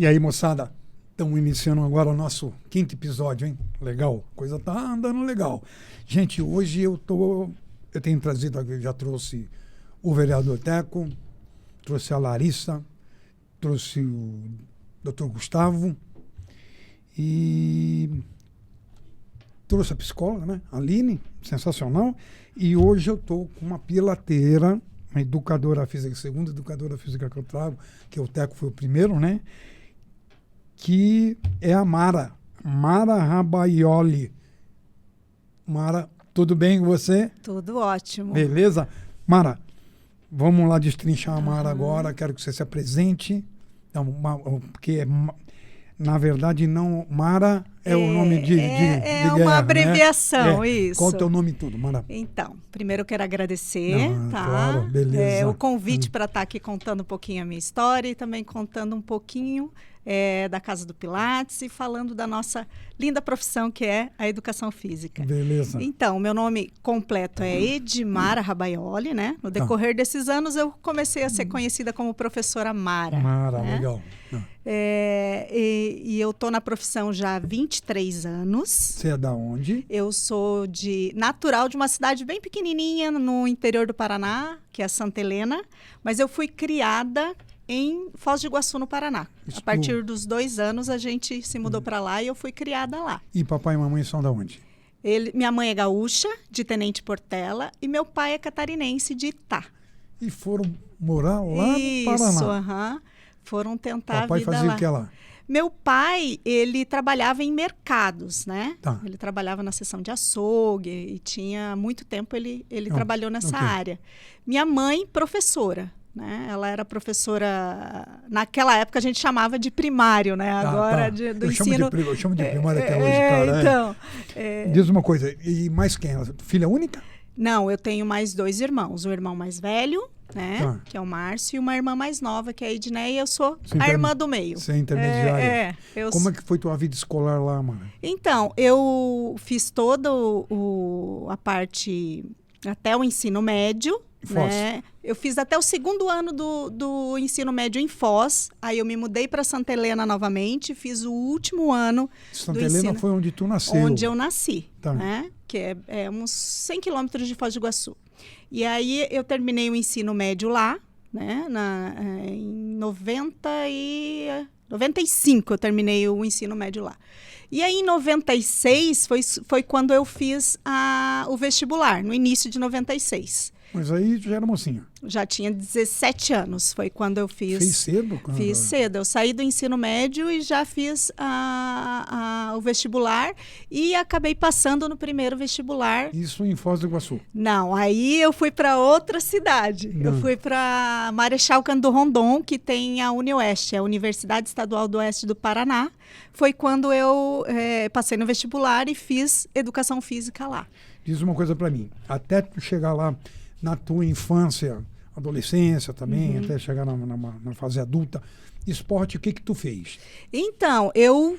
E aí, moçada, estamos iniciando agora o nosso 5º episódio, hein? Legal, a coisa tá andando legal. Gente, hoje eu tenho trazido aqui, já trouxe o vereador Teco, trouxe a Larissa, trouxe o Dr. Gustavo e trouxe a psicóloga, né? A Aline, sensacional. E hoje eu estou com uma pilateira, uma educadora física, segunda educadora física que eu trago, que o Teco foi o primeiro, né? Que é a Mara Rabaioli. Mara, tudo bem com você? Tudo ótimo. Beleza? Mara, vamos lá destrinchar a Mara agora, quero que você se apresente. Então, porque, na verdade, não... Mara é o nome de guerra, uma abreviação, isso. Qual é o teu nome todo, Mara? Então, primeiro eu quero agradecer, tá? Claro, beleza. O convite para estar aqui contando um pouquinho a minha história e também contando um pouquinho da Casa do Pilates e falando da nossa linda profissão que é a educação física. Beleza. Então, meu nome completo é Edmara Rabaioli, né? No decorrer desses anos eu comecei a ser conhecida como professora Mara. Mara, né? legal. E eu tô na profissão já há 23 anos. Você é da onde? Eu sou natural de uma cidade bem pequenininha no interior do Paraná, que é Santa Helena, mas eu fui criada em Foz do Iguaçu, no Paraná. A partir dos 2 anos, a gente se mudou para lá e eu fui criada lá. E papai e mamãe são da onde? Minha mãe é gaúcha, de Tenente Portela, e meu pai é catarinense, de Itá. E foram morar lá no Paraná? Isso, foram tentar papai a vida fazia lá. o que lá? Meu pai, ele trabalhava em mercados, né? Tá. Ele trabalhava na seção de açougue e tinha muito tempo ele trabalhou nessa área. Minha mãe, professora. Né? Ela era professora, naquela época a gente chamava de primário, né? Agora do ensino... Eu chamo de primário até hoje, cara. Então, Diz uma coisa, e mais quem? Filha única? Não, eu tenho mais 2 irmãos. Um irmão mais velho, né? Que é o Márcio, e uma irmã mais nova, que é a Edneia, e eu sou a irmã do meio. Você é intermediária. Como é que foi tua vida escolar lá, mano? Então, eu fiz toda a parte até o ensino médio, né? Eu fiz até o 2º ano do ensino médio em Foz. Aí eu me mudei para Santa Helena novamente. Fiz o último ano Santa Helena foi onde tu nasceu? Onde eu nasci, tá. né? Que é uns 100 quilômetros de Foz do Iguaçu. E aí eu terminei o ensino médio lá, né? Em 95 eu terminei o ensino médio lá. E aí em 96 foi quando eu fiz o vestibular, no início de 96. Mas aí já era mocinha. Já tinha 17 anos, foi quando eu fiz... Fez cedo? Fiz cedo. Eu saí do ensino médio e já fiz o vestibular e acabei passando no primeiro vestibular. Isso em Foz do Iguaçu? Não, aí eu fui para outra cidade. Eu fui para Marechal Cândido Rondon, que tem a UniOeste, a Universidade Estadual do Oeste do Paraná. Foi quando eu passei no vestibular e fiz educação física lá. Diz uma coisa para mim, até tu chegar lá na tua infância, adolescência também, até chegar na fase adulta, esporte, o que tu fez? Então, eu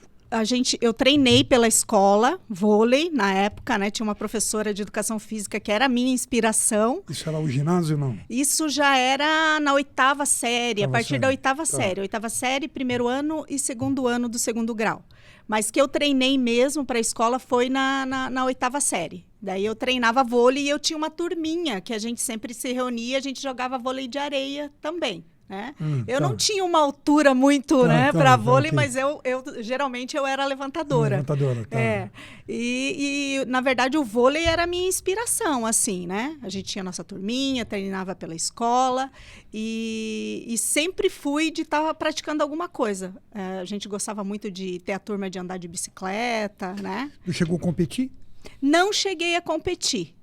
treinei pela escola, vôlei, na época, né? Tinha uma professora de educação física que era a minha inspiração. Isso era o ginásio, não? Isso já era na 8ª série, a partir da 8ª série. 8ª série, 1º ano e 2º ano do 2º grau. Mas que eu treinei mesmo para a escola foi na 8ª série. Daí eu treinava vôlei e eu tinha uma turminha que a gente sempre se reunia, a gente jogava vôlei de areia também. Né? Eu não tinha uma altura muito para vôlei, mas eu geralmente eu era levantadora. Levantadora, tá. E na verdade o vôlei era a minha inspiração, assim, né? A gente tinha nossa turminha, treinava pela escola e sempre fui de estar praticando alguma coisa. A gente gostava muito de ter a turma de andar de bicicleta, né? Tu chegou a competir? Não cheguei a competir.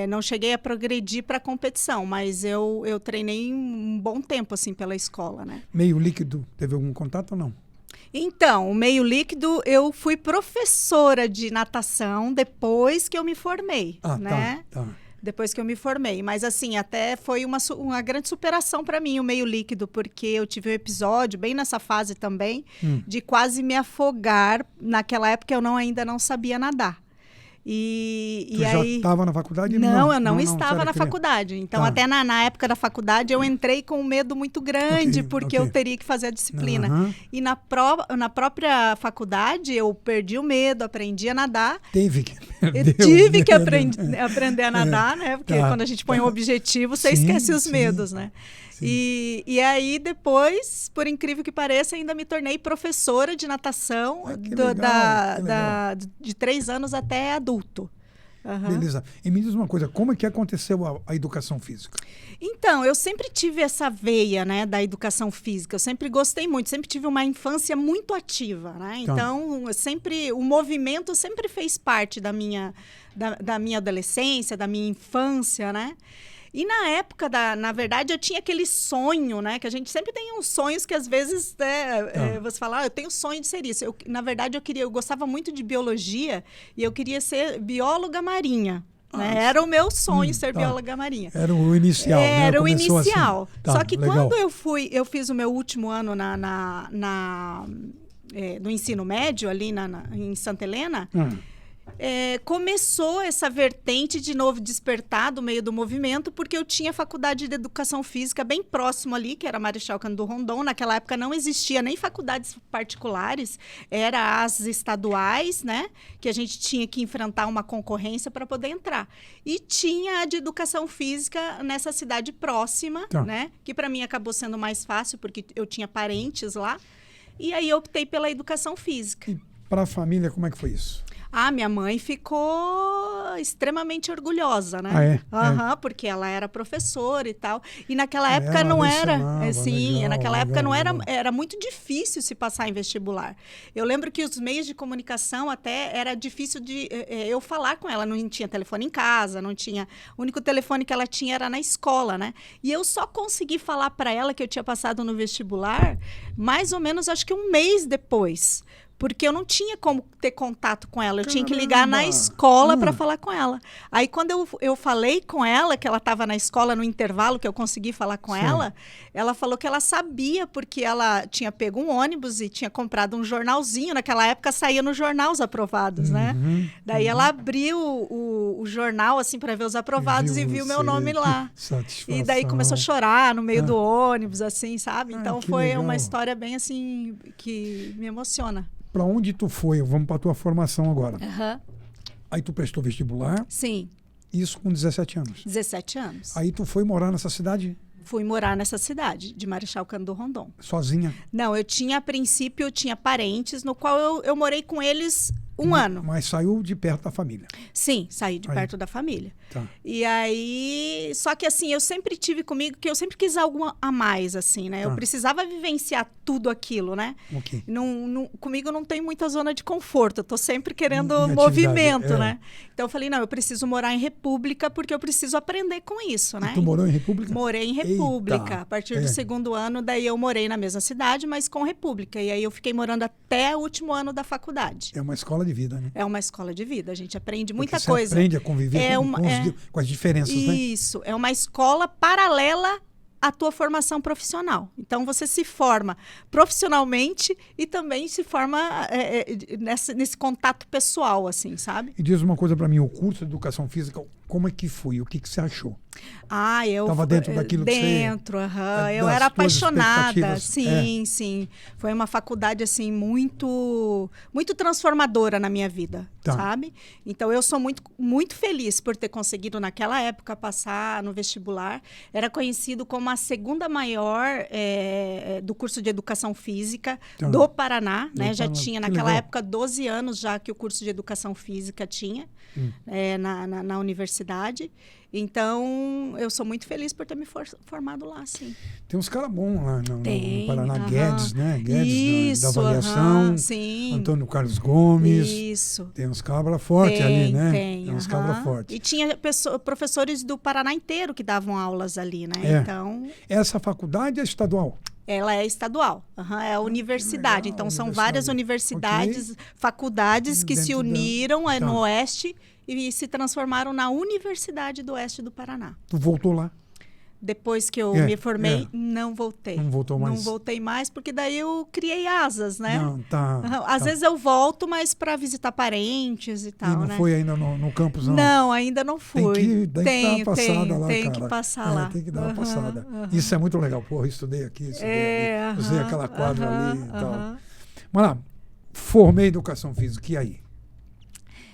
Não cheguei a progredir para a competição, mas eu treinei um bom tempo assim pela escola, né? Meio líquido, teve algum contato ou não? Então, o meio líquido, eu fui professora de natação depois que eu me formei, né? Tá. Depois que eu me formei, mas assim, até foi uma grande superação para mim o meio líquido, porque eu tive um episódio, bem nessa fase também, de quase me afogar. Naquela época eu ainda não sabia nadar. E Tu aí... já estava na faculdade? Não, eu não estava era na criança. faculdade. Então, Tá. até na época da faculdade, eu entrei com um medo muito grande, porque eu teria que fazer a disciplina. Aham. E na própria faculdade, eu perdi o medo, aprendi a nadar. Teve que Eu perder o tive que medo. aprender a nadar, né? Porque Tá, quando a gente põe um objetivo, você Sim, esquece os sim, medos, né? sim. E aí, depois, por incrível que pareça, ainda me tornei professora de natação Ah, que legal, que legal. de 3 anos até adulto. Aham. Beleza. E me diz uma coisa, como é que aconteceu a educação física? Então, eu sempre tive essa veia, né, da educação física. Eu sempre gostei muito, sempre tive uma infância muito ativa, né? Tá. Então, o movimento sempre fez parte da minha adolescência, da minha infância, né? E na época, na verdade, eu tinha aquele sonho, né? Que a gente sempre tem uns sonhos que às vezes você fala, eu tenho sonho de ser isso. Na verdade, eu gostava muito de biologia e eu queria ser bióloga marinha. Né? Era o meu sonho ser bióloga marinha. Era o inicial, né? Era o Começou inicial. assim. Tá, Só que legal. quando eu fiz o meu último ano no ensino médio, ali em Santa Helena, começou essa vertente de novo despertar do meio do movimento, porque eu tinha faculdade de educação física bem próximo ali, que era Marechal Cândido Rondon. Naquela época não existia nem faculdades particulares, era as estaduais, né? Que a gente tinha que enfrentar uma concorrência para poder entrar. E tinha a de educação física nessa cidade próxima, né? Que para mim acabou sendo mais fácil, porque eu tinha parentes lá. E aí eu optei pela educação física. E para a família, como é que foi isso? Minha mãe ficou extremamente orgulhosa, né? Porque ela era professora e tal. E naquela época não era... naquela época não era... Era muito difícil se passar em vestibular. Eu lembro que os meios de comunicação até era difícil de eu falar com ela. Não tinha telefone em casa, não tinha... O único telefone que ela tinha era na escola, né? E eu só consegui falar para ela que eu tinha passado no vestibular mais ou menos, acho que um mês depois. Porque eu não tinha como ter contato com ela. Eu tinha que ligar na escola para falar com ela. Aí, quando eu falei com ela, que ela estava na escola no intervalo, que eu consegui falar com ela, ela falou que ela sabia, porque ela tinha pego um ônibus e tinha comprado um jornalzinho. Naquela época, saía no jornal os aprovados, né? Daí, ela abriu o jornal, assim, para ver os aprovados e viu meu nome lá. E daí, começou a chorar no meio do ônibus, assim, sabe? Então, foi legal. Uma história bem, assim, que me emociona. Para onde tu foi? Vamos para a tua formação agora. Aí tu prestou vestibular? Sim. Isso com 17 anos? 17 anos. Aí tu foi morar nessa cidade? Fui morar nessa cidade, de Marechal Cândido Rondon. Sozinha? Não, a princípio, eu tinha parentes, no qual eu morei com eles um ano. Mas saiu de perto da família? Sim, saí de perto da família. Tá. E aí, só que assim, eu sempre tive comigo que eu sempre quis algo a mais, assim, né? Eu precisava vivenciar tudo aquilo, né? Okay. Comigo não tem muita zona de conforto, eu tô sempre querendo movimento, né? Então eu falei, não, eu preciso morar em República, porque eu preciso aprender com isso, né? E tu morou em República? Morei em República. Eita. A partir do segundo ano, daí eu morei na mesma cidade, mas com República. E aí eu fiquei morando até o último ano da faculdade. É uma escola de vida, né? É uma escola de vida, a gente aprende muita Porque coisa. Você aprende a conviver com as diferenças, né? Isso, é uma escola paralela à tua formação profissional. Então, você se forma profissionalmente e também se forma nesse contato pessoal, assim, sabe? E diz uma coisa para mim, o curso de Educação Física, como é que foi? O que você achou? Eu... Estava dentro daquilo que você... eu era apaixonada. Sim. Foi uma faculdade, assim, muito transformadora na minha vida, sabe? Então, eu sou muito, muito feliz por ter conseguido, naquela época, passar no vestibular. Era conhecido como a segunda maior do curso de Educação Física do Paraná, né? Já tinha, naquela época, 12 anos já que o curso de Educação Física tinha na universidade. Então, eu sou muito feliz por ter me formado lá, sim. Tem uns caras bons lá no Paraná, Guedes, né? Guedes, da avaliação. Sim. Antônio Carlos Gomes. Isso. Tem uns cabras fortes ali, né? Tem uns cabras fortes. E tinha professores do Paraná inteiro que davam aulas ali, né? Então... Essa faculdade é estadual? Ela é estadual, é a universidade. Legal, então, são várias universidades, faculdades que se uniram no Oeste e se transformaram na Universidade do Oeste do Paraná. Tu voltou lá? Depois que eu me formei, não voltei. Não voltou mais? Não voltei mais, porque daí eu criei asas, né? Não, tá. Às vezes eu volto, mas para visitar parentes e tal, E não né? foi ainda no campus, não? Não, ainda não fui. Tem que dar uma passada lá, tem cara. que passar lá. Tem que dar uma passada. Isso é muito legal. Porra, estudei aqui, estudei ali. Usei aquela quadra ali e tal. Mas lá, formei educação física, e aí?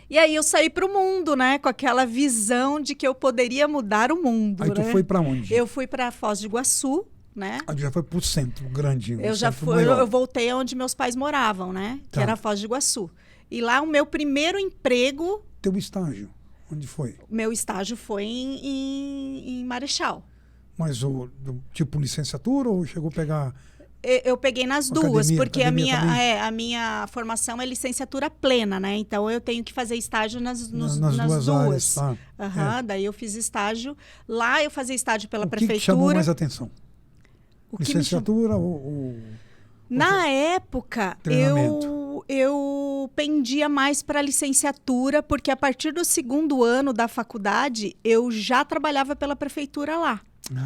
E aí eu saí para o mundo, né? Com aquela visão de que eu poderia mudar o mundo, Aí tu foi para onde? Eu fui para Foz do Iguaçu, né? Aí já foi pro centro, grande. Eu já fui, eu voltei onde meus pais moravam, né? Que era Foz do Iguaçu. E lá o meu primeiro emprego... Teu estágio, onde foi? Meu estágio foi em Marechal. Mas tipo licenciatura ou chegou a pegar... Eu peguei nas duas, porque a minha formação é licenciatura plena, né? Então, eu tenho que fazer estágio nas duas. Áreas, tá? Daí eu fiz estágio. Lá eu fazia estágio pela prefeitura. O que chamou mais atenção? Licenciatura ou... Na época, eu pendia mais para licenciatura, porque a partir do segundo ano da faculdade, eu já trabalhava pela prefeitura lá.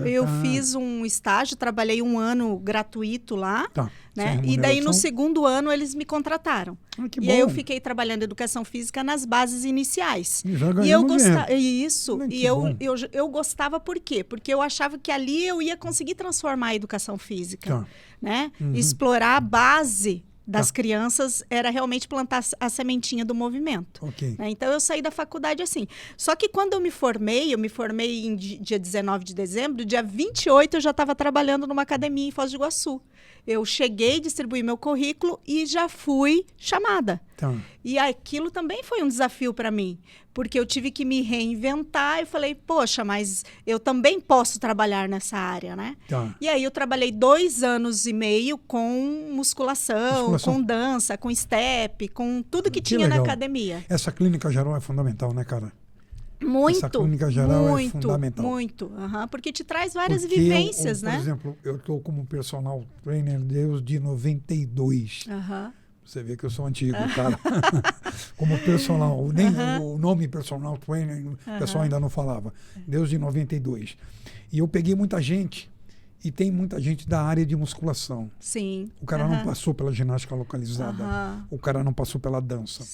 Eu fiz um estágio, trabalhei 1 ano gratuito lá, né? E daí no segundo ano eles me contrataram. E aí eu fiquei trabalhando educação física nas bases iniciais. E já ganhou Isso. E eu gostava por quê? Porque eu achava que ali eu ia conseguir transformar a educação física, né? Explorar a base das crianças era realmente plantar a sementinha do movimento. Né? Então, eu saí da faculdade assim. Só que quando eu me formei em dia 19 de dezembro, dia 28 eu já estava trabalhando numa academia em Foz do Iguaçu. Eu cheguei, distribuí meu currículo e já fui chamada. E aquilo também foi um desafio para mim, porque eu tive que me reinventar. Eu falei, poxa, mas eu também posso trabalhar nessa área, né? E aí eu trabalhei 2 anos e meio com musculação, com dança, com step, com tudo que tinha na academia. Essa clínica geral é fundamental, né, cara? Muito. Essa clínica geral é fundamental. Muito. Porque te traz várias vivências, né? Por exemplo, eu estou como personal trainer desde 92. Você vê que eu sou antigo, cara. Como personal, nem o nome personal trainer, o pessoal ainda não falava. Desde 92. E eu peguei muita gente, e tem muita gente da área de musculação. Sim. O cara não passou pela ginástica localizada. O cara não passou pela dança.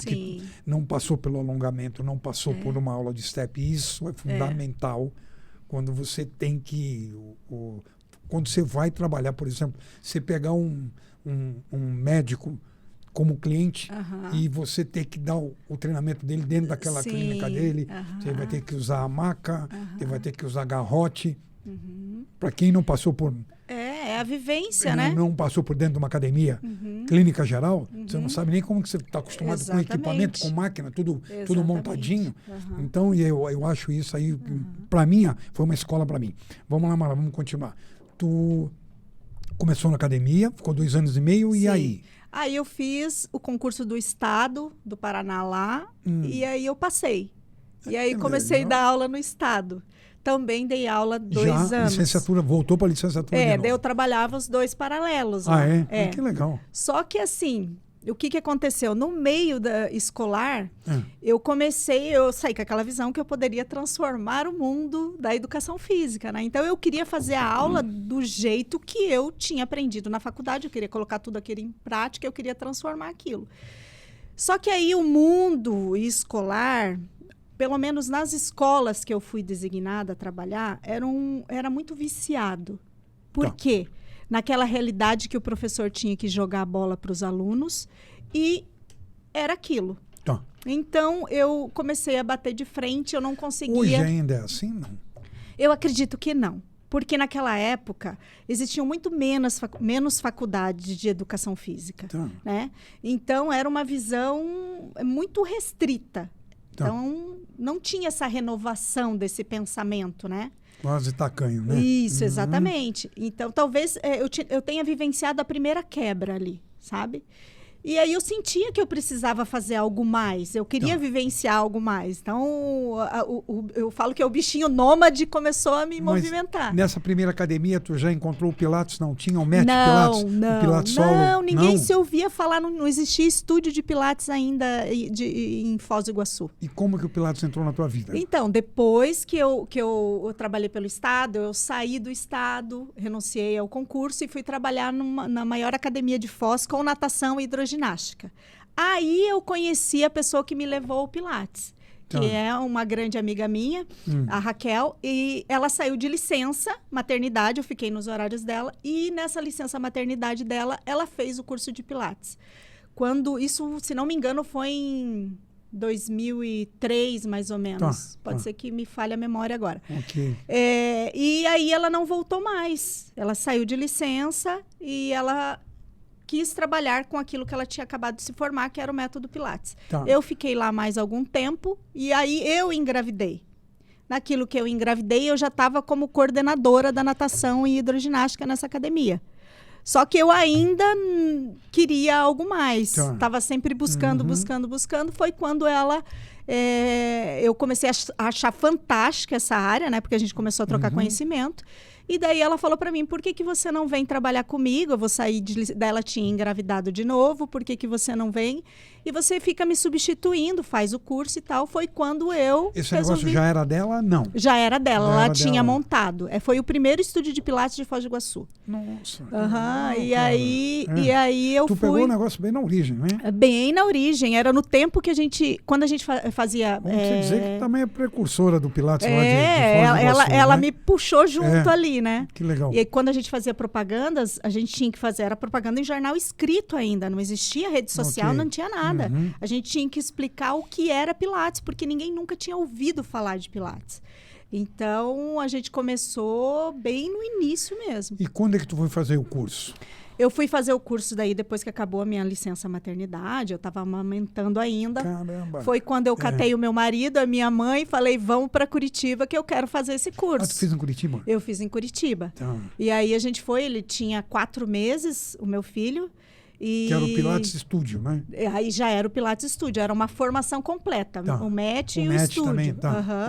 Não passou pelo alongamento, não passou por uma aula de step. E isso é fundamental quando você tem que... quando você vai trabalhar, por exemplo, você pegar um médico como cliente e você ter que dar o treinamento dele dentro daquela clínica dele. Você vai ter que usar a maca, você vai ter que usar garrote. Para quem não passou por... É a vivência, né? Não passou por dentro de uma academia, clínica geral, você não sabe nem como que você está acostumado com equipamento, com máquina, tudo montadinho. Então, eu acho isso aí, para mim, foi uma escola para mim. Vamos lá, Mara, vamos continuar. Tu começou na academia, ficou 2 anos e meio, e aí? Aí eu fiz o concurso do Estado do Paraná lá, e aí eu passei. E aí comecei a dar aula no Estado. Também dei aula 2 anos. Licenciatura, voltou para licenciatura de novo. Daí eu trabalhava os 2 paralelos. Que legal. Só que assim, o que aconteceu? No meio da escolar, eu saí com aquela visão que eu poderia transformar o mundo da educação física, né? Então, eu queria fazer a aula do jeito que eu tinha aprendido na faculdade, eu queria colocar tudo aquilo em prática, eu queria transformar aquilo. Só que aí o mundo escolar... Pelo menos nas escolas que eu fui designada a trabalhar, era muito viciado. Por quê? Naquela realidade que o professor tinha que jogar a bola para os alunos e era aquilo. Então, eu comecei a bater de frente, eu não conseguia... Hoje ainda é assim, não? Eu acredito que não. Porque naquela época existiam muito menos faculdades de educação física. Né? Então, era uma visão muito restrita. Então, não tinha essa renovação desse pensamento, né? Quase tacanho, né? Isso, exatamente. Então, talvez eu tenha vivenciado a primeira quebra ali, sabe? E aí eu sentia que eu precisava fazer algo mais, eu queria vivenciar algo mais. Então, eu falo que o bichinho nômade começou a me movimentar. Nessa primeira academia, tu já encontrou o Pilates? Não tinha o Match Pilates? Não, o Pilates solo? Não, ninguém se ouvia falar, não existia estúdio de Pilates ainda em Foz do Iguaçu. E como que o Pilates entrou na tua vida? Então, depois que eu trabalhei pelo Estado, eu saí do Estado, renunciei ao concurso e fui trabalhar na maior academia de Foz com natação e hidroginástica. Aí eu conheci a pessoa que me levou ao Pilates, que é uma grande amiga minha, a Raquel, e ela saiu de licença maternidade, eu fiquei nos horários dela, e nessa licença maternidade dela, ela fez o curso de Pilates. Quando isso, se não me engano, foi em 2003, mais ou menos. Pode ser que me falhe a memória agora. Okay. E aí ela não voltou mais. Ela saiu de licença e ela quis trabalhar com aquilo que ela tinha acabado de se formar, que era o método Pilates. Eu fiquei lá mais algum tempo e aí eu engravidei. Naquilo que eu engravidei, eu já estava como coordenadora da natação e hidroginástica nessa academia. Só que eu ainda queria algo mais. Estava sempre buscando. Foi quando eu comecei a achar fantástica essa área, né? Porque a gente começou a trocar conhecimento. E daí ela falou para mim, por que você não vem trabalhar comigo? Eu vou sair daí ela tinha engravidado de novo, por que você não vem? E você fica me substituindo, faz o curso e tal. Foi quando eu Esse negócio já era dela? Não. Já era dela, ela tinha montado. Foi o primeiro estúdio de Pilates de Foz do Iguaçu. Nossa. E aí eu fui... Tu pegou o negócio bem na origem, né? Bem na origem. Era no tempo que quando a gente fazia... Vamos dizer que também é precursora do Pilates lá de Foz do Iguaçu, ela né? me puxou junto ali, né? Que legal. E aí, quando a gente fazia propagandas, a gente tinha que fazer, era propaganda em jornal escrito ainda, não existia rede social, não tinha nada. A gente tinha que explicar o que era Pilates, porque ninguém nunca tinha ouvido falar de Pilates. Então, a gente começou bem no início mesmo. E quando é que tu foi fazer o curso? Eu fui fazer o curso daí depois que acabou a minha licença maternidade, eu estava amamentando ainda. Caramba. Foi quando eu catei o meu marido, a minha mãe, e falei, vamos para Curitiba que eu quero fazer esse curso. Tu fez em Curitiba? Eu fiz em Curitiba. E aí a gente foi, ele tinha 4 meses, o meu filho. Que era o Pilates Studio, né? Aí já era o Pilates Studio, era uma formação completa. O MET e o Studio. Também,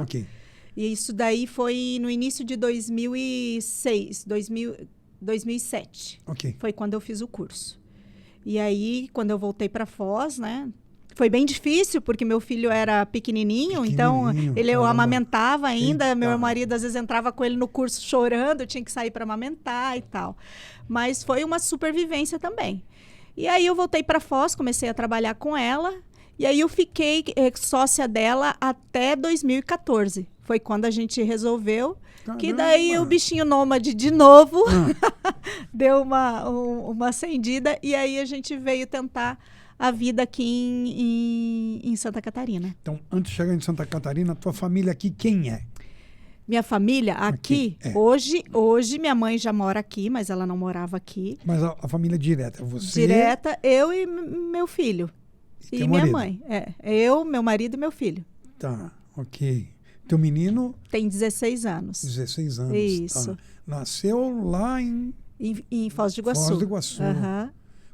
ok. E isso daí foi no início de 2007. Ok. Foi quando eu fiz o curso. E aí, quando eu voltei para Foz, né? Foi bem difícil, porque meu filho era pequenininho, então eu amamentava ainda. Eita. Meu marido, às vezes, entrava com ele no curso chorando, eu tinha que sair para amamentar e tal. Mas foi uma supervivência também. E aí, eu voltei para Foz, comecei a trabalhar com ela. E aí, eu fiquei sócia dela até 2014. Foi quando a gente resolveu. Caramba. Que daí o bichinho nômade de novo deu uma acendida. E aí, a gente veio tentar a vida aqui em Santa Catarina. Então, antes de chegar em Santa Catarina, tua família aqui, quem é? Minha família aqui hoje minha mãe já mora aqui, mas ela não morava aqui. Mas a família direta, você? Direta, eu e meu filho. E minha mãe. Eu, meu marido e meu filho. Tá, ok. Teu menino? Tem 16 anos. 16 anos. Isso. Tá. Nasceu lá em Foz do Iguaçu. Foz do Iguaçu.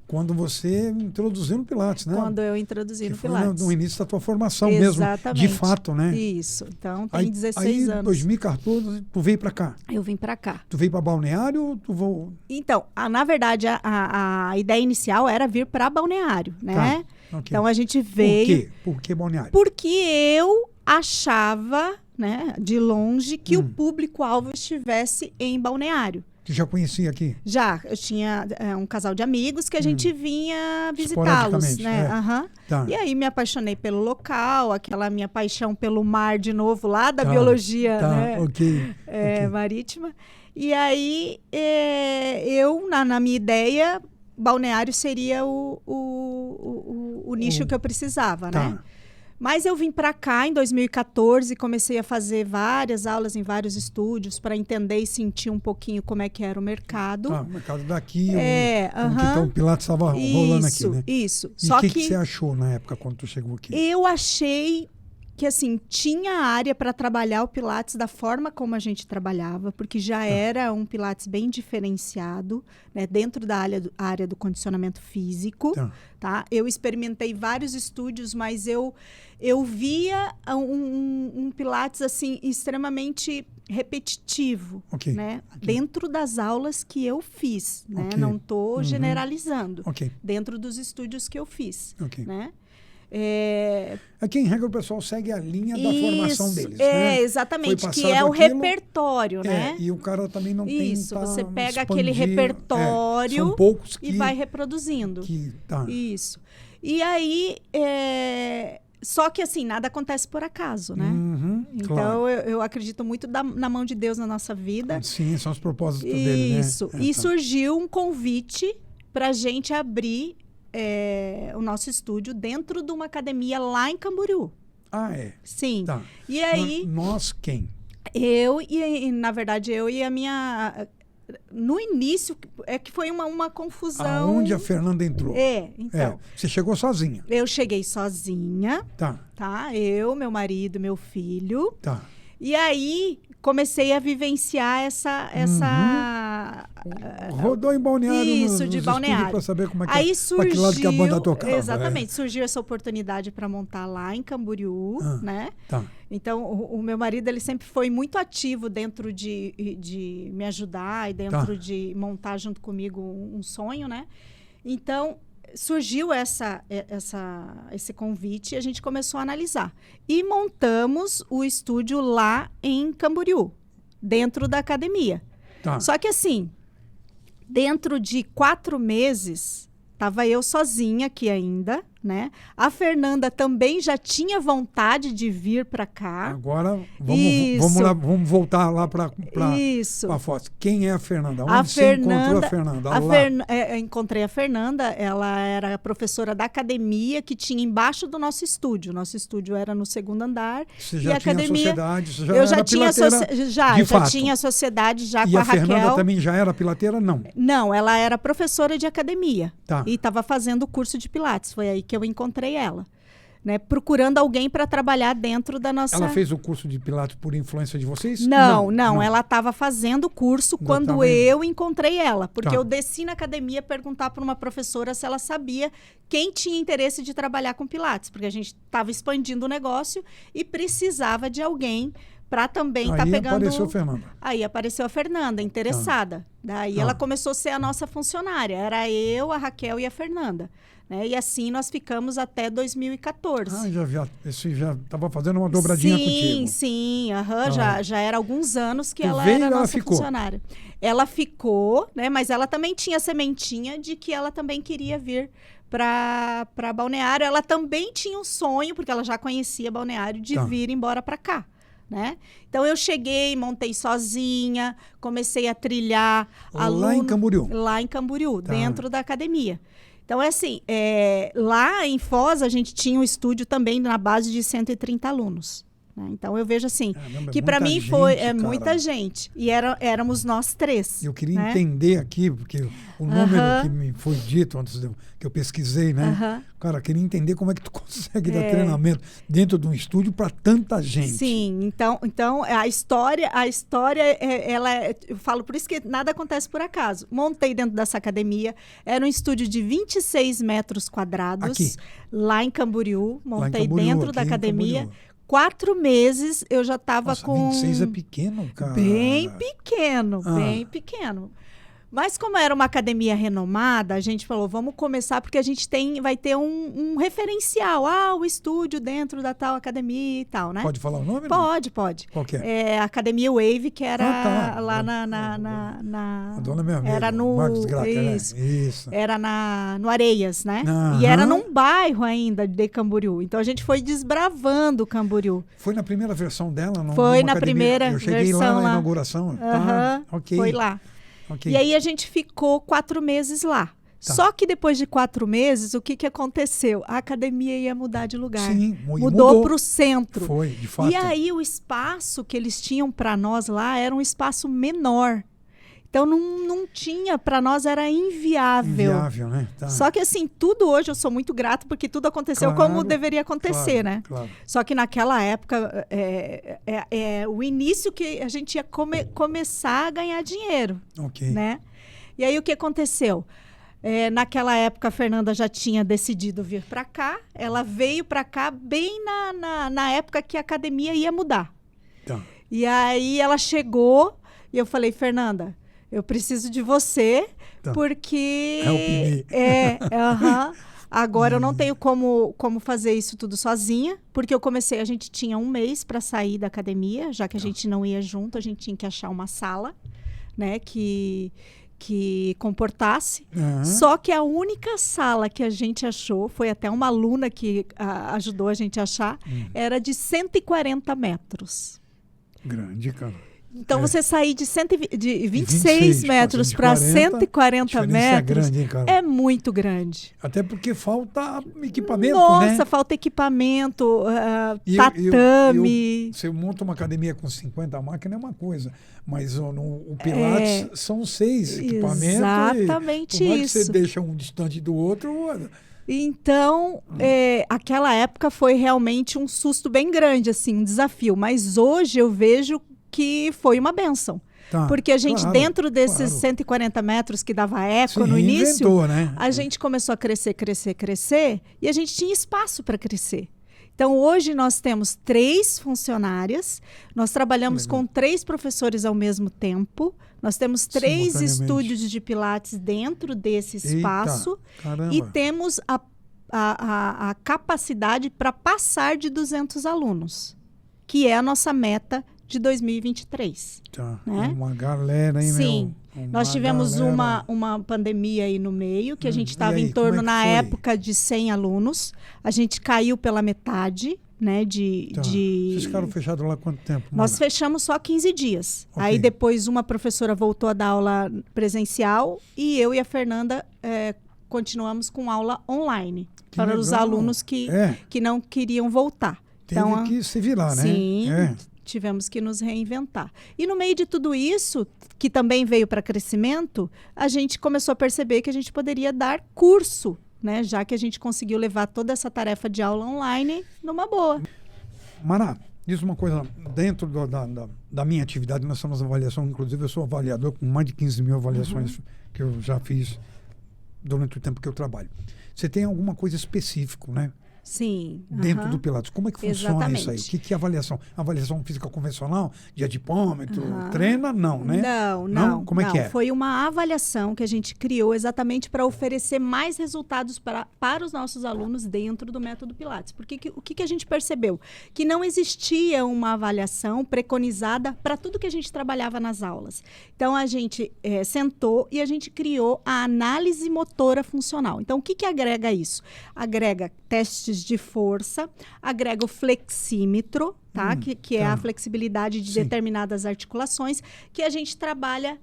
Quando você introduziu no Pilates, né? Quando eu introduzi no Pilates. No início da tua formação Exatamente. mesmo, de fato, né? Isso. Então, tem 16 anos. Em 2014, tu veio para cá? Eu vim para cá. Tu veio para Balneário ou tu Então, na verdade, a ideia inicial era vir para Balneário, né? Tá. Okay. Então, a gente veio... Por que Balneário? Porque eu achava, né, de longe, que o público-alvo estivesse em Balneário. Tu já conhecia aqui? Já. Eu tinha um casal de amigos que a gente vinha visitá-los, né? Tá. E aí me apaixonei pelo local, aquela minha paixão pelo mar de novo, lá da biologia, né? Okay. Marítima. E aí, eu, na minha ideia, Balneário seria o nicho que eu precisava, né? Mas eu vim para cá em 2014, comecei a fazer várias aulas em vários estúdios para entender e sentir um pouquinho como é que era o mercado. O mercado daqui, o Pilates estava rolando aqui, né? Isso. E o que você achou na época quando tu chegou aqui? Eu achei que assim, tinha área para trabalhar o Pilates da forma como a gente trabalhava, porque já era um Pilates bem diferenciado, né, dentro da área do condicionamento físico. Tá? Eu experimentei vários estúdios, mas eu via um Pilates assim, extremamente repetitivo, né? Dentro das aulas que eu fiz. Né? Não estou generalizando. Dentro dos estúdios que eu fiz. Né? Aqui, em regra, o pessoal segue a linha da formação deles. Né? Exatamente, que é o repertório, né? E o cara também não tem isso, você pega aquele repertório são poucos e vai reproduzindo. Isso. E aí, só que assim, nada acontece por acaso, né? Então, eu acredito muito na mão de Deus na nossa vida. Sim, são os propósitos dele, né? Isso. E surgiu um convite para a gente abrir o nosso estúdio dentro de uma academia lá em Camboriú. Sim. E aí... Nós quem? Na verdade, eu e a minha... No início, que foi uma confusão. Aonde a Fernanda entrou? Então. Você chegou sozinha? Eu cheguei sozinha. Tá? Eu, meu marido, meu filho. E aí, comecei a vivenciar essa rodou em Balneário. De Balneário. Para saber como é que aí surgiu, que lado que a banda tocava. Exatamente. Surgiu essa oportunidade para montar lá em Camboriú, né? Então, o meu marido, ele sempre foi muito ativo dentro de me ajudar e dentro de montar junto comigo um sonho, né? Então, surgiu esse convite e a gente começou a analisar. E montamos o estúdio lá em Camboriú, dentro da academia. Só que assim, dentro de 4 meses, estava eu sozinha aqui ainda, né? A Fernanda também já tinha vontade de vir para cá. Agora, vamos voltar lá para a foto. Quem é a Fernanda? Onde você encontrou a Fernanda? Eu encontrei a Fernanda, ela era professora da academia que tinha embaixo do nosso estúdio. Nosso estúdio era no 2º andar. Você já tinha academia, sociedade? Você eu já tinha tinha sociedade já com a Raquel. E a Fernanda também já era pilateira? Não. Não, ela era professora de academia. E estava fazendo o curso de Pilates. Foi aí que eu encontrei ela, né? Procurando alguém para trabalhar dentro da nossa... Ela fez o curso de Pilates por influência de vocês? Não. Ela estava fazendo o curso quando eu encontrei ela. Porque eu desci na academia perguntar para uma professora se ela sabia quem tinha interesse de trabalhar com Pilates. Porque a gente estava expandindo o negócio e precisava de alguém para também estar pegando... Apareceu a Fernanda. Aí apareceu a Fernanda, interessada. Daí ela começou a ser a nossa funcionária. Era eu, a Raquel e a Fernanda. Né? E assim nós ficamos até 2014. Já estava fazendo uma dobradinha contigo. Sim. Já era alguns anos que ela era nossa funcionária. Ela ficou, né? Mas ela também tinha sementinha de que ela também queria vir para Balneário. Ela também tinha um sonho, porque ela já conhecia Balneário, de vir embora para cá. Né? Então eu cheguei, montei sozinha, comecei a trilhar lá em Camboriú, dentro da academia. Então é assim, lá em Foz a gente tinha um estúdio também na base de 130 alunos. Né? Então eu vejo assim, que para mim foi muita gente. E éramos nós 3. Eu queria entender aqui, porque o número que me foi dito antes que eu pesquisei, né? Cara, eu queria entender como é que tu consegue dar treinamento dentro de um estúdio para tanta gente. Sim, então a história eu falo por isso que nada acontece por acaso. Montei dentro dessa academia, era um estúdio de 26 metros quadrados, lá em Camboriú, montei dentro da academia. 4 meses eu já estava com... 26 é pequeno, cara. Bem pequeno. Mas como era uma academia renomada, a gente falou, vamos começar porque a gente vai ter um referencial. O estúdio dentro da tal academia e tal, né? Pode falar o nome? Pode. Qual que é? A Academia Wave, que era lá na... A dona minha amiga, era no... Marcos Graca, Isso. Era no Areias, né? E era num bairro ainda de Camboriú. Então, a gente foi desbravando Camboriú. Foi na primeira versão dela? Foi na primeira versão. Eu cheguei lá na inauguração. Foi lá. E aí a gente ficou 4 meses lá. Só que depois de 4 meses, o que aconteceu? A academia ia mudar de lugar. Sim, mudou para o centro. Foi, de fato. E aí o espaço que eles tinham para nós lá era um espaço menor. Então, não tinha, para nós era inviável. Inviável, né? Tá. Só que, assim, tudo hoje eu sou muito grata, porque tudo aconteceu como deveria acontecer, né? Claro. Só que naquela época, o início que a gente ia começar a ganhar dinheiro, né? E aí, o que aconteceu? Naquela época, a Fernanda já tinha decidido vir para cá. Ela veio para cá bem na época que a academia ia mudar. Tá. E aí, ela chegou e eu falei, Fernanda, eu preciso de você, porque... Agora eu não tenho como fazer isso tudo sozinha, porque a gente tinha um mês para sair da academia, já que a gente não ia junto, a gente tinha que achar uma sala, né, que comportasse. Só que a única sala que a gente achou, foi até uma aluna que ajudou a gente a achar, era de 140 metros. Grande, cara. Então, você sair de 26 metros para 140 metros grande, hein, cara? é muito grande. Até porque falta equipamento, Nossa, né? falta equipamento, tatame. Você monta uma academia com 50 máquinas é uma coisa, mas o Pilates são 6 equipamentos. Exatamente e, por mais isso. que você deixa um distante do outro... Então, aquela época foi realmente um susto bem grande, assim, um desafio. Mas hoje eu vejo que foi uma bênção. Porque a gente, dentro desses 140 metros que dava eco no início, né? A gente começou a crescer, e a gente tinha espaço para crescer. Então, hoje nós temos 3 funcionárias, nós trabalhamos com 3 professores ao mesmo tempo, nós temos 3 estúdios de Pilates dentro desse espaço. Caramba. E temos a capacidade para passar de 200 alunos, que é a nossa meta de 2023. Né? Uma galera, hein, Sim. Nós tivemos uma pandemia aí no meio, que a gente estava em torno, na época, de 100 alunos. A gente caiu pela metade, né? Vocês ficaram fechados lá quanto tempo? Nós fechamos só 15 dias. Aí depois uma professora voltou a dar aula presencial e eu e a Fernanda continuamos com aula online. Para os alunos que não queriam voltar. Teve que se virar, né? Sim. Tivemos que nos reinventar. E no meio de tudo isso, que também veio para crescimento, a gente começou a perceber que a gente poderia dar curso, né? Já que a gente conseguiu levar toda essa tarefa de aula online numa boa. Mara, diz uma coisa, dentro da minha atividade, nós somos avaliação, inclusive eu sou avaliador com mais de 15 mil avaliações que eu já fiz durante o tempo que eu trabalho. Você tem alguma coisa específica, né? Sim. Dentro do Pilates. Como é que funciona isso aí? O que é avaliação? Avaliação física convencional? De adipômetro? Treina? Não, né? Não. Como é que é? Foi uma avaliação que a gente criou exatamente para oferecer mais resultados para os nossos alunos dentro do método Pilates. Porque o que a gente percebeu? Que não existia uma avaliação preconizada para tudo que a gente trabalhava nas aulas. Então, a gente sentou e a gente criou a análise motora funcional. Então, o que agrega isso? Agrega testes de força, agrega o flexímetro, tá? Que é a flexibilidade de determinadas articulações, que a gente trabalha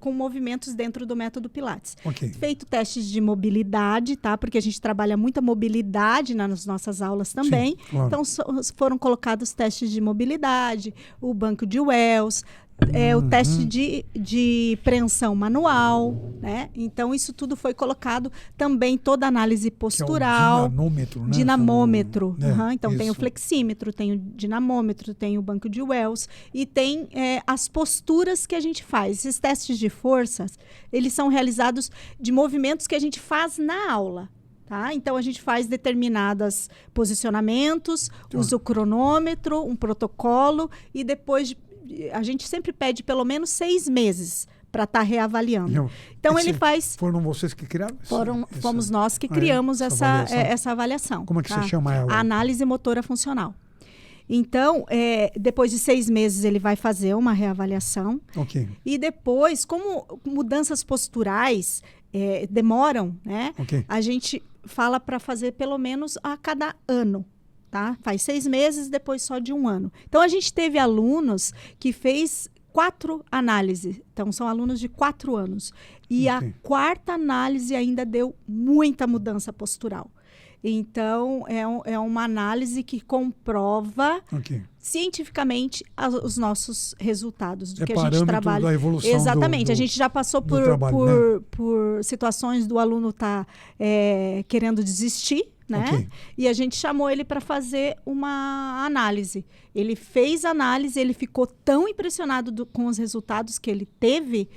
com movimentos dentro do método Pilates. Feito testes de mobilidade, tá? Porque a gente trabalha muita mobilidade nas nossas aulas também. Sim, claro. Então, foram colocados testes de mobilidade, o banco de Wells, o teste de preensão manual, né? Então, isso tudo foi colocado. Também toda a análise postural. Que é o dinamômetro, né? Dinamômetro. Então, tem o flexímetro, tem o dinamômetro, tem o banco de Wells e tem as posturas que a gente faz. Esses testes de forças, eles são realizados de movimentos que a gente faz na aula. Tá? Então, a gente faz determinados posicionamentos, usa o cronômetro, um protocolo e depois a gente sempre pede pelo menos 6 meses para estar reavaliando. Então, ele faz... Foram vocês que criaram? Fomos nós que criamos essa avaliação. Como é que você chama ela? A análise motora funcional. Então, depois de 6 meses, ele vai fazer uma reavaliação. E depois, como mudanças posturais demoram, né? A gente fala para fazer pelo menos a cada ano. Tá? Faz 6 meses, depois só de 1 ano. Então, a gente teve alunos que fez 4 análises. Então, são alunos de 4 anos. E a 4ª análise ainda deu muita mudança postural. Então, é uma análise que comprova cientificamente os nossos resultados do que a gente trabalha. Da evolução Exatamente. A gente já passou por situações do aluno estar querendo desistir, né? E a gente chamou ele para fazer uma análise. Ele fez a análise, ele ficou tão impressionado com os resultados que ele teve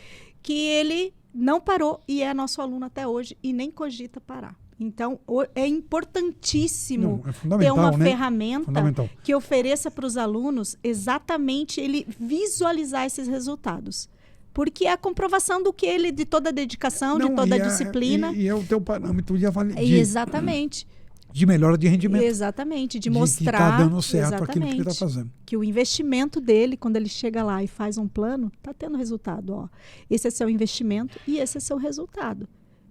que ele não parou e é nosso aluno até hoje e nem cogita parar. Então, é importantíssimo ter uma ferramenta que ofereça para os alunos exatamente ele visualizar esses resultados. Porque é a comprovação de toda a dedicação, de toda a disciplina. E é o teu parâmetro de avaliação. Exatamente. De melhora de rendimento. Exatamente, de mostrar que está dando certo aquilo que ele está fazendo. Que o investimento dele, quando ele chega lá e faz um plano, está tendo resultado. Ó. Esse é seu investimento e esse é seu resultado.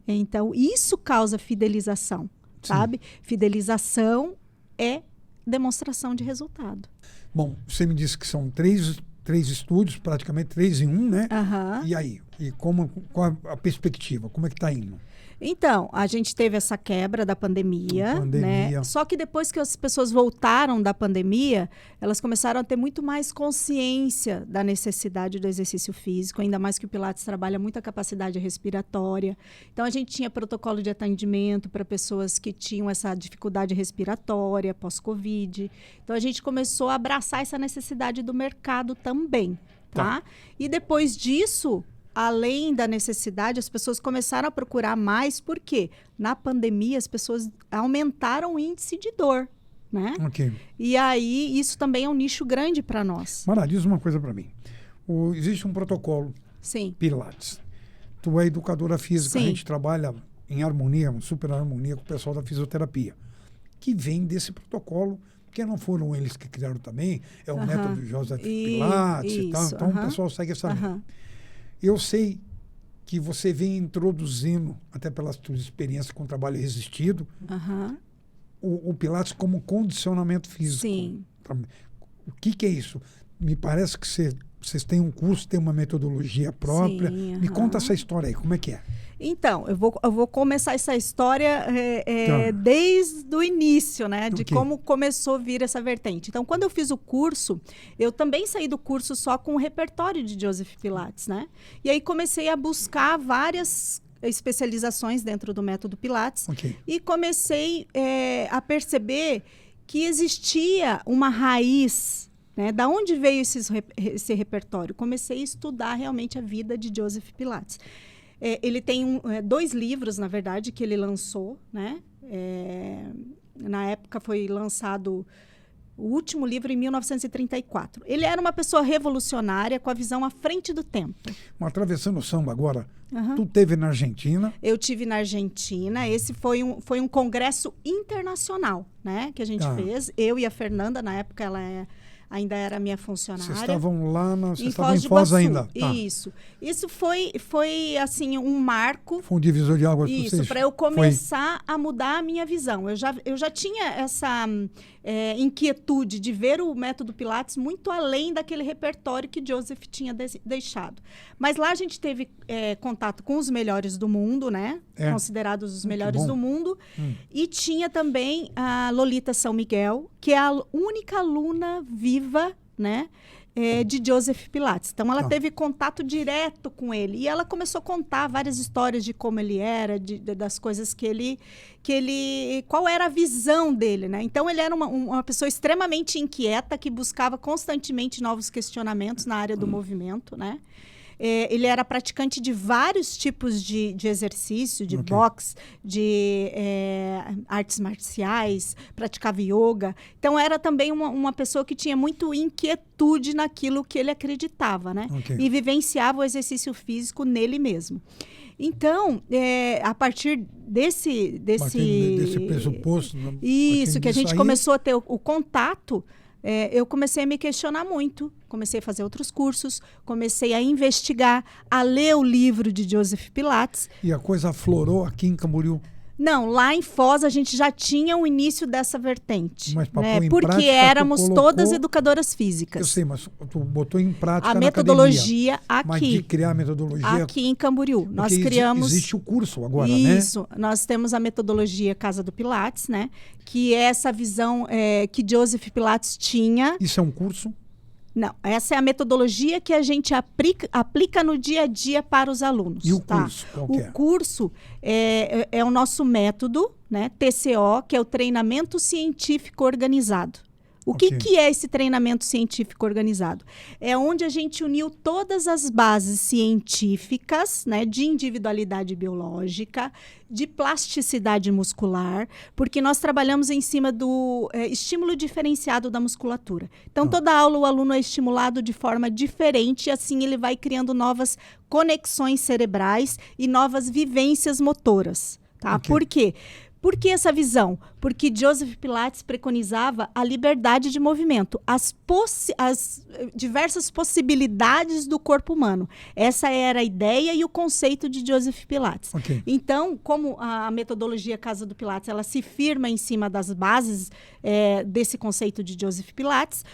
Então, isso causa fidelização, sabe? Fidelização é demonstração de resultado. Bom, você me disse que são três estúdios, praticamente 3 em 1, né? E aí? E qual a perspectiva? Como é que está indo? Então, a gente teve essa quebra da pandemia, né? Só que depois que as pessoas voltaram da pandemia, elas começaram a ter muito mais consciência da necessidade do exercício físico, ainda mais que o Pilates trabalha muito a capacidade respiratória. Então, a gente tinha protocolo de atendimento para pessoas que tinham essa dificuldade respiratória pós-Covid. Então, a gente começou a abraçar essa necessidade do mercado também, tá? E depois disso, além da necessidade, as pessoas começaram a procurar mais, porque na pandemia as pessoas aumentaram o índice de dor, né? E aí, isso também é um nicho grande para nós. Mara, diz uma coisa para mim. Existe um protocolo Pilates. Tu é educadora física, a gente trabalha em harmonia, super harmonia com o pessoal da fisioterapia, que vem desse protocolo, porque não foram eles que criaram também, é o método Joseph Pilates e tal, então o pessoal segue essa linha. Eu sei que você vem introduzindo, até pelas suas experiências com trabalho resistido, o Pilates como condicionamento físico. Sim. O que é isso? Me parece que vocês têm um curso, têm uma metodologia própria. Me conta essa história aí, como é que é? Então, eu vou começar essa história desde o início, né? De como começou a vir essa vertente. Então, quando eu fiz o curso, eu também saí do curso só com o repertório de Joseph Pilates, né? E aí comecei a buscar várias especializações dentro do método Pilates. E comecei a perceber que existia uma raiz, né? Da onde veio esse repertório? Comecei a estudar realmente a vida de Joseph Pilates. Ele tem 2 livros, na verdade, que ele lançou, né? Na época foi lançado o último livro em 1934. Ele era uma pessoa revolucionária com a visão à frente do tempo. Mas atravessando o samba agora, tu teve na Argentina? Eu tive na Argentina. Esse foi um congresso internacional, né? Que a gente fez. Eu e a Fernanda, na época ela ainda era minha funcionária. Vocês estavam lá, vocês estavam em Foz ainda. Isso. Isso foi assim, um marco. Foi um divisor de águas. Isso, para eu começar a mudar a minha visão. Eu já tinha essa inquietude de ver o método Pilates muito além daquele repertório que Joseph tinha deixado. Mas lá a gente teve contato com os melhores do mundo, né? Considerados os melhores do mundo. E tinha também a Lolita São Miguel, que é a única aluna viva, né? De Joseph Pilates. Então, ela teve contato direto com ele. E ela começou a contar várias histórias de como ele era, das coisas que ele... Qual era a visão dele, né? Então, ele era uma pessoa extremamente inquieta, que buscava constantemente novos questionamentos na área do movimento, né? Ele era praticante de vários tipos de exercício, de boxe, de artes marciais, praticava yoga. Então, era também uma pessoa que tinha muito inquietude naquilo que ele acreditava, né? E vivenciava o exercício físico nele mesmo. Então, a partir desse pressuposto... Isso, que a gente começou a ter o contato... eu comecei a me questionar muito, comecei a fazer outros cursos, comecei a investigar, a ler o livro de Joseph Pilates. E a coisa aflorou aqui em Camboriú? Não, lá em Foz a gente já tinha o início dessa vertente. Mas para né? pôr em Porque prática, éramos tu colocou... todas educadoras físicas. Eu sei, mas tu botou em prática a na metodologia academia. Mas de aqui. criar a metodologia... Aqui em Camboriú. Nós Porque criamos... existe o curso agora, né? Isso. Nós temos a metodologia Casa do Pilates, né? Que é essa visão que Joseph Pilates tinha. Isso é um curso? Não, essa é a metodologia que a gente aplica no dia a dia para os alunos. E o tá? curso, qual que é? O curso é o nosso método, né? TCO, que é o Treinamento Científico Organizado. O que é esse treinamento científico organizado? É onde a gente uniu todas as bases científicas, né, de individualidade biológica, de plasticidade muscular, porque nós trabalhamos em cima do estímulo diferenciado da musculatura. Então, toda aula o aluno é estimulado de forma diferente e assim ele vai criando novas conexões cerebrais e novas vivências motoras. Tá? Por quê? Por que essa visão? Porque Joseph Pilates preconizava a liberdade de movimento, as diversas possibilidades do corpo humano. Essa era a ideia e o conceito de Joseph Pilates. Então, como a metodologia Casa do Pilates ela se firma em cima das bases desse conceito de Joseph Pilates,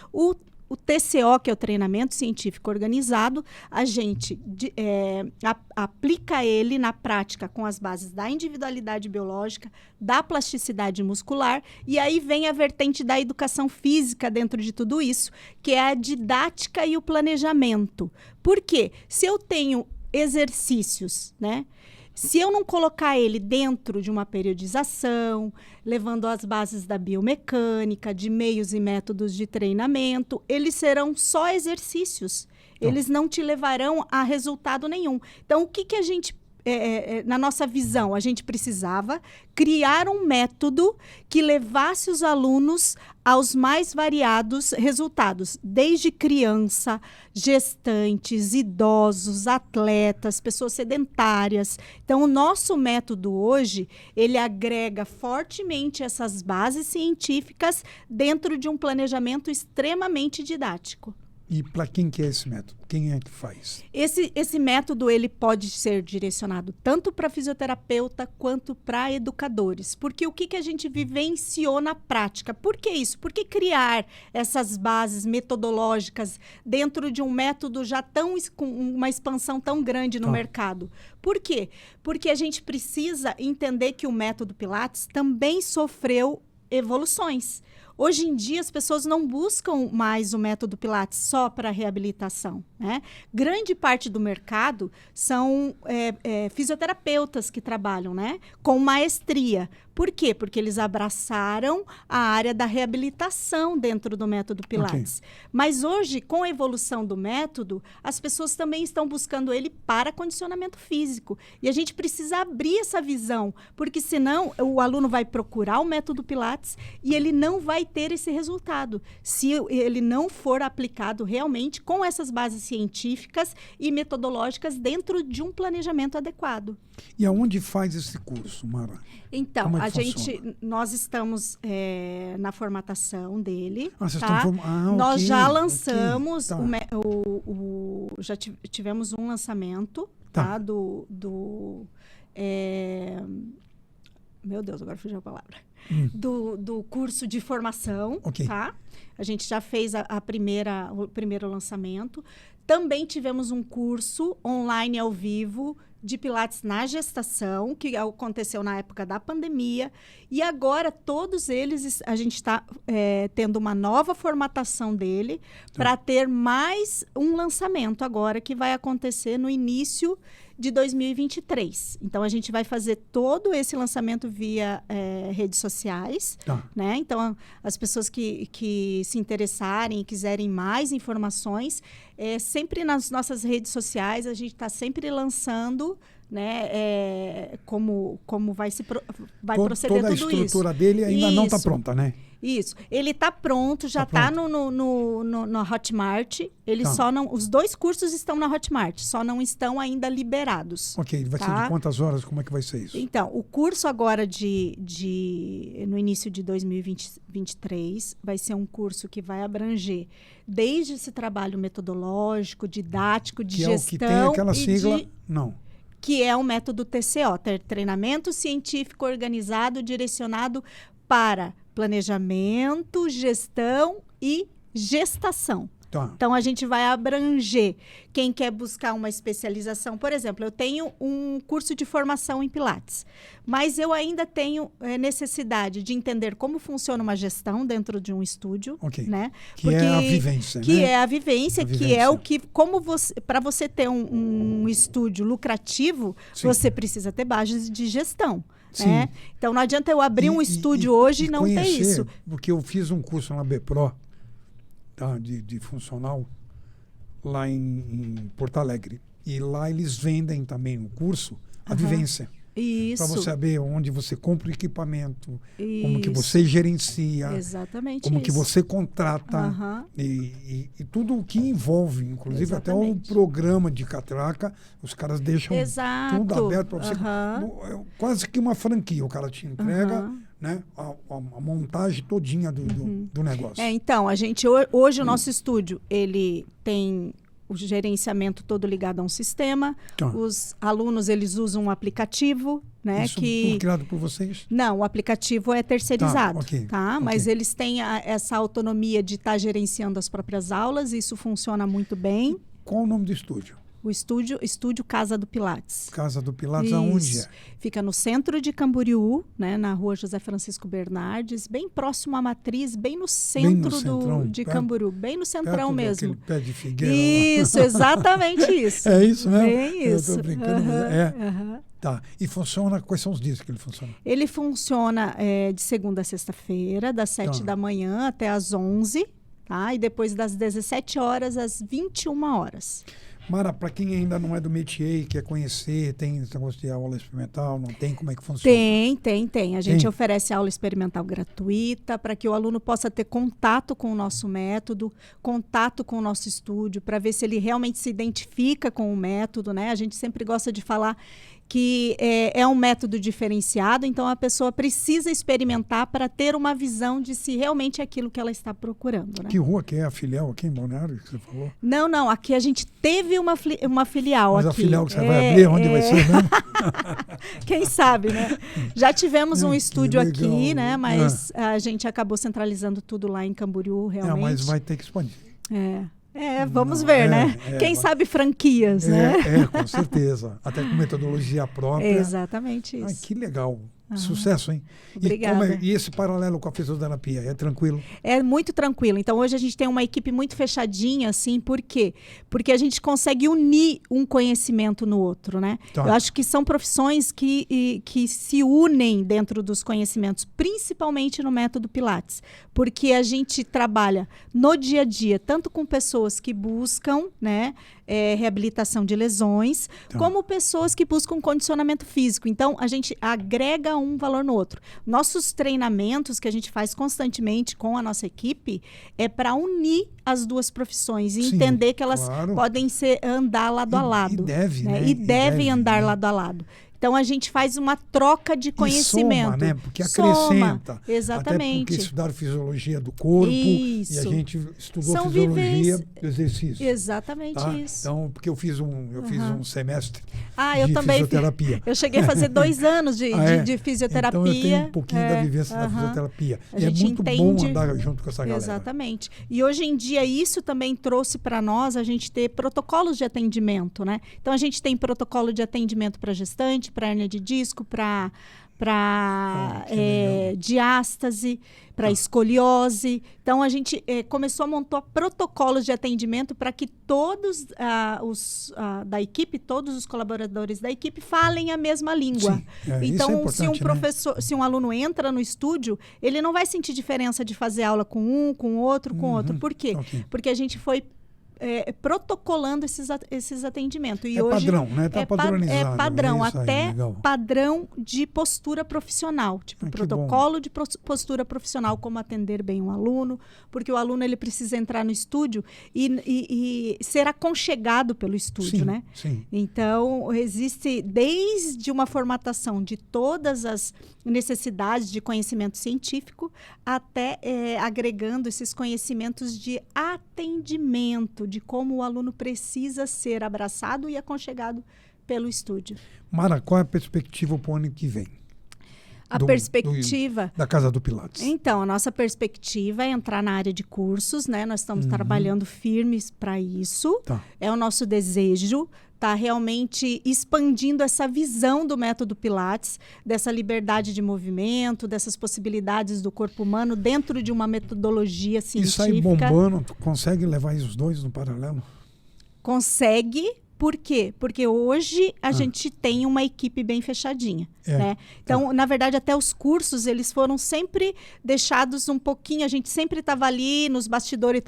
o TCO, que é o Treinamento Científico Organizado, a gente aplica ele na prática com as bases da individualidade biológica, da plasticidade muscular, e aí vem a vertente da educação física dentro de tudo isso, que é a didática e o planejamento. Por quê? Se eu tenho exercícios, né? Se eu não colocar ele dentro de uma periodização, levando as bases da biomecânica, de meios e métodos de treinamento, eles serão só exercícios. Eles não te levarão a resultado nenhum. Então, o que a gente... na nossa visão, a gente precisava criar um método que levasse os alunos aos mais variados resultados, desde criança, gestantes, idosos, atletas, pessoas sedentárias. Então, o nosso método hoje, ele agrega fortemente essas bases científicas dentro de um planejamento extremamente didático. E para quem que é esse método? Quem é que faz? Esse método ele pode ser direcionado tanto para fisioterapeuta quanto para educadores. Porque o que a gente vivenciou na prática? Por que isso? Por que criar essas bases metodológicas dentro de um método já com uma expansão tão grande no mercado? Por quê? Porque a gente precisa entender que o método Pilates também sofreu evoluções. Hoje em dia, as pessoas não buscam mais o método Pilates só para reabilitação, né? Grande parte do mercado são fisioterapeutas que trabalham, né, com maestria. Por quê? Porque eles abraçaram a área da reabilitação dentro do método Pilates. Mas hoje, com a evolução do método, as pessoas também estão buscando ele para condicionamento físico. E a gente precisa abrir essa visão, porque senão o aluno vai procurar o método Pilates e ele não vai ter esse resultado, se ele não for aplicado realmente com essas bases científicas e metodológicas dentro de um planejamento adequado. E aonde faz esse curso, Mara? Então, nós estamos na formatação dele. Vocês tá? estão Nós já lançamos, tá. já tivemos um lançamento, tá? Meu Deus, agora fugiu a palavra. Do curso de formação, tá? A gente já fez o primeiro lançamento. Também tivemos um curso online ao vivo de Pilates na gestação, que aconteceu na época da pandemia. E agora, todos eles, a gente está tendo uma nova formatação dele para ter mais um lançamento agora, que vai acontecer no início de 2023. Então, a gente vai fazer todo esse lançamento via redes sociais. Né? Então, as pessoas que se interessarem e quiserem mais informações, sempre nas nossas redes sociais, a gente está sempre lançando, né, como vai proceder toda tudo isso. Toda a estrutura dele ainda não está pronta, né? Isso. Ele está pronto, já está no Hotmart. Só não, os 2 cursos estão na Hotmart, só não estão ainda liberados. Ok, vai ser de quantas horas? Como é que vai ser isso? Então, o curso agora no início de 2023 vai ser um curso que vai abranger desde esse trabalho metodológico, didático, de gestão. Que é o que tem aquela sigla? Não. que é o método TCO, treinamento científico organizado direcionado para planejamento, gestão e gestação. Tá. Então, a gente vai abranger quem quer buscar uma especialização. Por exemplo, eu tenho um curso de formação em Pilates, mas eu ainda tenho necessidade de entender como funciona uma gestão dentro de um estúdio. Né? Que é a vivência. Que é a vivência, que é o que... Para você ter um estúdio lucrativo, você precisa ter bases de gestão. Né? Então, não adianta eu abrir um estúdio hoje e não ter isso. Porque eu fiz um curso na BPRO, de funcional, lá em Porto Alegre. E lá eles vendem também no curso a vivência. Isso. Para você saber onde você compra o equipamento, como que você gerencia, como que você contrata e tudo o que envolve, inclusive até o programa de catraca, os caras deixam tudo aberto para você. Quase que uma franquia, o cara te entrega né, a montagem todinha do negócio. Então, hoje o nosso estúdio, ele tem o gerenciamento todo ligado a um sistema. Os alunos, eles usam um aplicativo, né? Isso tudo criado por vocês? Não, o aplicativo é terceirizado, Mas eles têm essa autonomia de estar gerenciando as próprias aulas, isso funciona muito bem. Qual o nome do estúdio? O estúdio Casa do Pilates. Casa do Pilates, aonde é? Fica no centro de Camboriú, né, na rua José Francisco Bernardes, bem próximo à Matriz, bem no centro de Camboriú, bem no centrão mesmo. Aquele pé de figueira isso, lá. Exatamente isso. É isso mesmo? Bem isso. Eu tô brincando, Tá. E funciona, quais são os dias que ele funciona? Ele funciona de segunda a sexta-feira, das 7 da manhã até às 11, tá? E depois das 17 horas às 21 horas. Mara, para quem ainda não é do métier e quer conhecer, tem esse negócio de aula experimental, não tem? Como é que funciona? Tem. A gente oferece aula experimental gratuita para que o aluno possa ter contato com o nosso método, contato com o nosso estúdio, para ver se ele realmente se identifica com o método, né? A gente sempre gosta de falar que é um método diferenciado, então a pessoa precisa experimentar para ter uma visão de se realmente é aquilo que ela está procurando. Né? Que rua que é a filial aqui em Balneário que você falou? Não, aqui a gente teve uma filial. Mas aqui. A filial que você vai abrir, onde vai ser mesmo? Quem sabe, né? Já tivemos um estúdio aqui, né? Mas a gente acabou centralizando tudo lá em Camboriú, realmente. Mas vai ter que expandir. Vamos ver, né? Quem sabe franquias, né? Com certeza. Até com metodologia própria. Exatamente isso. Ai, que legal. Sucesso, hein? Obrigada. E esse paralelo com a fisioterapia, é tranquilo? É muito tranquilo. Então, hoje a gente tem uma equipe muito fechadinha, assim, por quê? Porque a gente consegue unir um conhecimento no outro, né? Eu acho que são profissões que se unem dentro dos conhecimentos, principalmente no método Pilates, porque a gente trabalha no dia a dia, tanto com pessoas que buscam, né, reabilitação de lesões, como pessoas que buscam condicionamento físico. Então, a gente agrega um valor no outro. Nossos treinamentos que a gente faz constantemente com a nossa equipe é para unir as duas profissões e entender que elas podem andar lado a lado. E deve, né? E devem andar lado a lado. Então, a gente faz uma troca de conhecimento. Soma, né? Porque acrescenta. Exatamente. Até porque estudaram fisiologia do corpo. Isso. E a gente estudou fisiologia do exercício. Exatamente isso. Então, porque eu fiz um semestre eu de também fisioterapia. Eu cheguei a fazer 2 anos de fisioterapia. Então, eu tenho um pouquinho da vivência da fisioterapia. E é muito bom andar junto com essa galera. Exatamente. E hoje em dia, isso também trouxe para nós a gente ter protocolos de atendimento, né? Então, a gente tem protocolo de atendimento para gestante, para hérnia de disco, para diástase, para escoliose. Então, a gente começou a montar protocolos de atendimento para que todos da equipe, todos os colaboradores da equipe falem a mesma língua. Então, se um aluno entra no estúdio, ele não vai sentir diferença de fazer aula com um, com outro, com outro. Por quê? Porque a gente foi protocolando esses atendimentos. E hoje padrão, né? Tá padronizado. É padrão, até aí, padrão de postura profissional. Tipo, protocolo de postura profissional, como atender bem um aluno, porque o aluno ele precisa entrar no estúdio e ser aconchegado pelo estúdio, né? Sim. Então, existe desde uma formatação de todas as necessidades de conhecimento científico até agregando esses conhecimentos de atendimento, de como o aluno precisa ser abraçado e aconchegado pelo estúdio. Mara, qual é a perspectiva para o ano que vem? A perspectiva... da Casa do Pilates. Então, a nossa perspectiva é entrar na área de cursos, né? Nós estamos trabalhando firmes para isso. Tá. É o nosso desejo, tá realmente expandindo essa visão do método Pilates, dessa liberdade de movimento, dessas possibilidades do corpo humano dentro de uma metodologia científica. E sai bombando, tu consegue levar os dois no paralelo? Consegue. Por quê? Porque hoje a gente tem uma equipe bem fechadinha, né? Então, na verdade, até os cursos, eles foram sempre deixados um pouquinho, a gente sempre estava ali nos bastidores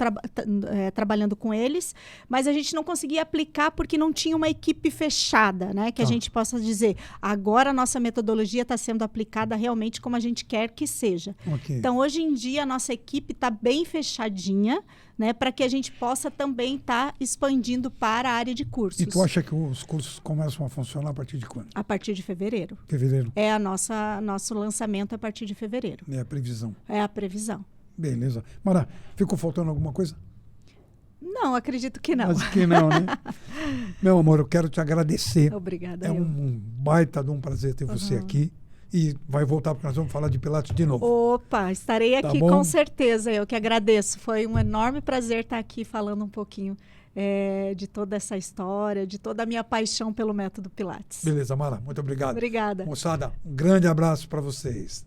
trabalhando com eles, mas a gente não conseguia aplicar porque não tinha uma equipe fechada, né? Que a gente possa dizer, agora a nossa metodologia está sendo aplicada realmente como a gente quer que seja. Okay. Então, hoje em dia, a nossa equipe está bem fechadinha, né, para que a gente possa também estar expandindo para a área de cursos. E tu acha que os cursos começam a funcionar a partir de quando? A partir de fevereiro. Fevereiro. É nosso lançamento a partir de fevereiro. É a previsão. É a previsão. Beleza. Mara, ficou faltando alguma coisa? Não, acredito que não. Acho que não, né? Meu amor, eu quero te agradecer. Obrigada. É um baita de um prazer ter você aqui. E vai voltar porque nós vamos falar de Pilates de novo. Opa, estarei aqui com certeza. Eu que agradeço. Foi um enorme prazer estar aqui falando um pouquinho de toda essa história, de toda a minha paixão pelo método Pilates. Beleza, Mara. Muito obrigado. Obrigada. Moçada, um grande abraço para vocês.